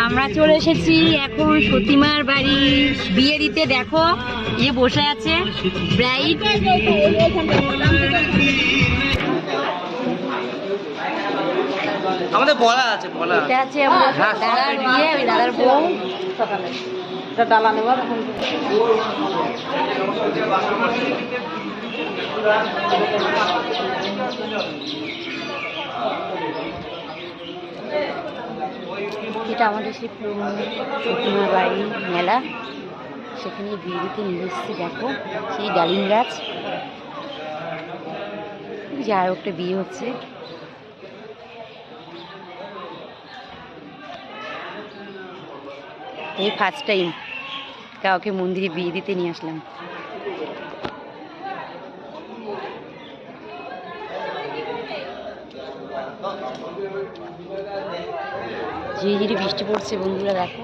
আমরা চলে এসেছি এখন সতীমার বাড়ি বিয়ে দিতে। দেখো এ বসে আছে ব্রাইড। আমাদের বলা আছে, বলা এটা আছে দাদার বিয়ে, ওই দাদার বউ। এটা ডালা নেব এখন। এটা আমাদের সেই সতীমার বাড়ি মেলা, সেখানে বিয়ে দিতে নিয়ে এসেছি। দেখো সেই ডালিম গাছ, যার একটা বিয়ে হচ্ছে। এই ফার্স্ট টাইম কাউকে মন্দিরে বিয়ে দিতে নিয়ে আসলাম। ঝিরিঝিরি বৃষ্টি পড়ছে বন্ধুরা, দেখো।